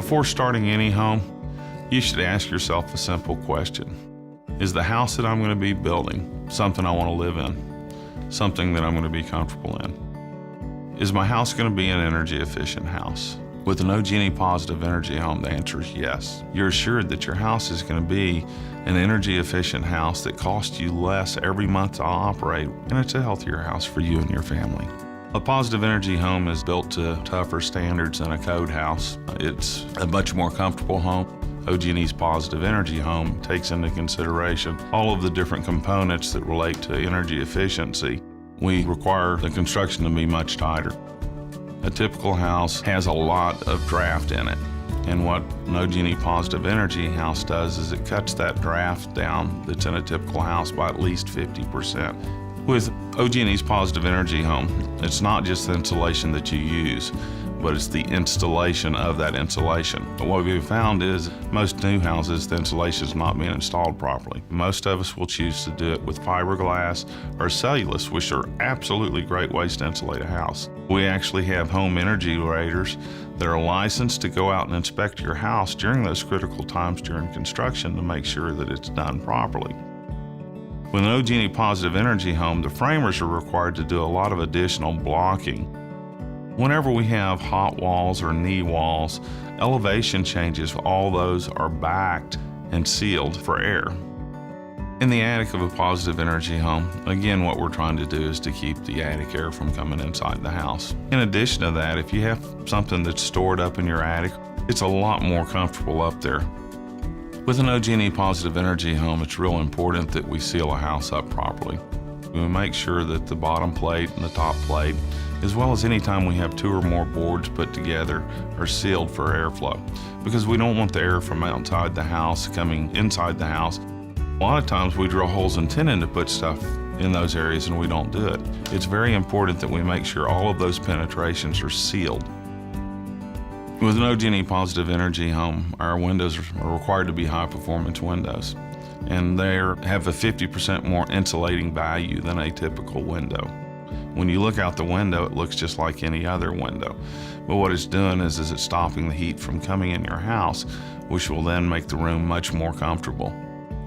Before starting any home, you should ask yourself a simple question. Is the house that I'm going to be building something I want to live in? Something that I'm going to be comfortable in? Is my house going to be an energy efficient house? With an OG&E positive energy home, the answer is yes. You're assured that your house is going to be an energy efficient house that costs you less every month to operate, and it's a healthier house for you and your family. A positive energy home is built to tougher standards than a code house. It's a much more comfortable home. OG&E's positive energy home takes into consideration all of the different components that relate to energy efficiency. We require the construction to be much tighter. A typical house has a lot of draft in it, and what an OG&E positive energy house does is it cuts that draft down that's in a typical house by at least 50%. With OG&E's positive energy home, it's not just the insulation that you use, but it's the installation of that insulation. But what we've found is most new houses, the insulation is not being installed properly. Most of us will choose to do it with fiberglass or cellulose, which are absolutely great ways to insulate a house. We actually have home energy raters that are licensed to go out and inspect your house during those critical times during construction to make sure that it's done properly. With an OG&E positive energy home, the framers are required to do a lot of additional blocking. Whenever we have hot walls or knee walls, elevation changes, all those are backed and sealed for air. In the attic of a positive energy home, again, what we're trying to do is to keep the attic air from coming inside the house. In addition to that, if you have something that's stored up in your attic, it's a lot more comfortable up there. With an OG&E positive energy home, it's real important that we seal a house up properly. We make sure that the bottom plate and the top plate, as well as anytime we have 2 or more boards put together, are sealed for airflow, because we don't want the air from outside the house coming inside the house. A lot of times we drill holes intending to put stuff in those areas and we don't do it. It's very important that we make sure all of those penetrations are sealed. With an OG&E positive energy home, our windows are required to be high performance windows, and they have a 50% more insulating value than a typical window. When you look out the window, it looks just like any other window. But what it's doing is it's stopping the heat from coming in your house, which will then make the room much more comfortable.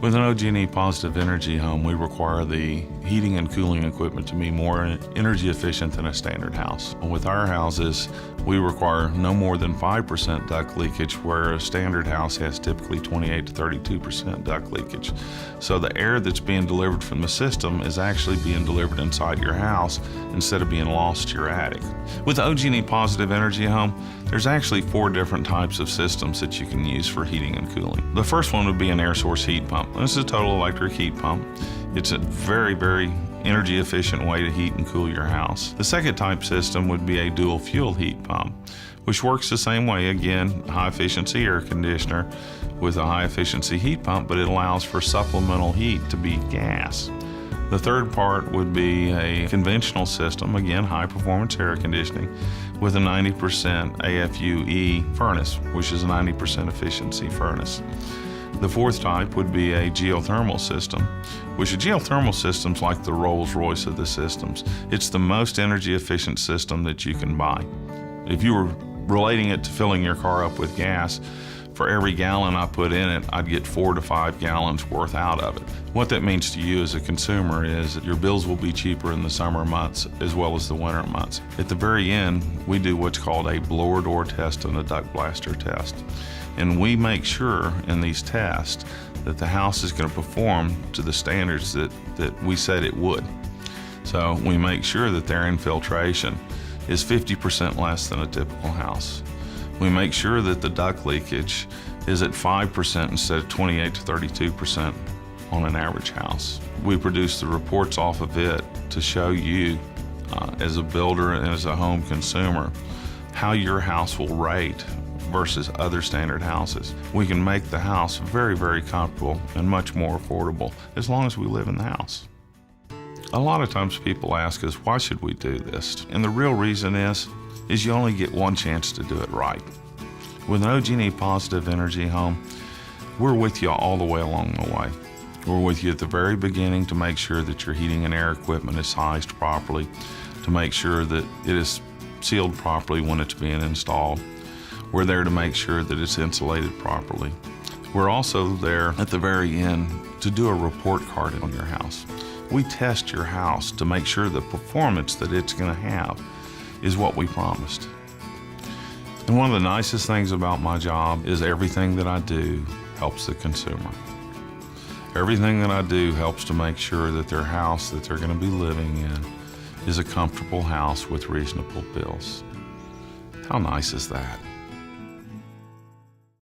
With an OG&E positive energy home, we require the heating and cooling equipment to be more energy efficient than a standard house. With our houses, we require no more than 5% duct leakage, where a standard house has typically 28 to 32% duct leakage. So the air that's being delivered from the system is actually being delivered inside your house instead of being lost to your attic. With OG&E positive energy home, there's actually 4 different types of systems that you can use for heating and cooling. The first one would be an air source heat pump. This is a total electric heat pump. It's a very, very energy efficient way to heat and cool your house. The second type system would be a dual fuel heat pump, which works the same way. Again, high efficiency air conditioner with a high efficiency heat pump, but it allows for supplemental heat to be gas. The third part would be a conventional system, again, high performance air conditioning with a 90% AFUE furnace, which is a 90% efficiency furnace. The fourth type would be a geothermal system, which a geothermal system's like the Rolls-Royce of the systems. It's the most energy efficient system that you can buy. If you were relating it to filling your car up with gas, for every gallon I put in it, I'd get 4 to 5 gallons worth out of it. What that means to you as a consumer is that your bills will be cheaper in the summer months as well as the winter months. At the very end, we do what's called a blower door test and a duct blaster test. And we make sure in these tests that the house is going to perform to the standards that we said it would. So we make sure that their infiltration is 50% less than a typical house. We make sure that the duct leakage is at 5% instead of 28 to 32% on an average house. We produce the reports off of it to show you as a builder and as a home consumer how your house will rate versus other standard houses. We can make the house very, very comfortable and much more affordable as long as we live in the house. A lot of times people ask us, why should we do this? And the real reason is you only get one chance to do it right. With an OG&E positive energy home, we're with you all the way along the way. We're with you at the very beginning to make sure that your heating and air equipment is sized properly, to make sure that it is sealed properly when it's being installed. We're there to make sure that it's insulated properly. We're also there at the very end to do a report card on your house. We test your house to make sure the performance that it's going to have is what we promised. And one of the nicest things about my job is everything that I do helps the consumer. Everything that I do helps to make sure that their house that they're going to be living in is a comfortable house with reasonable bills. How nice is that?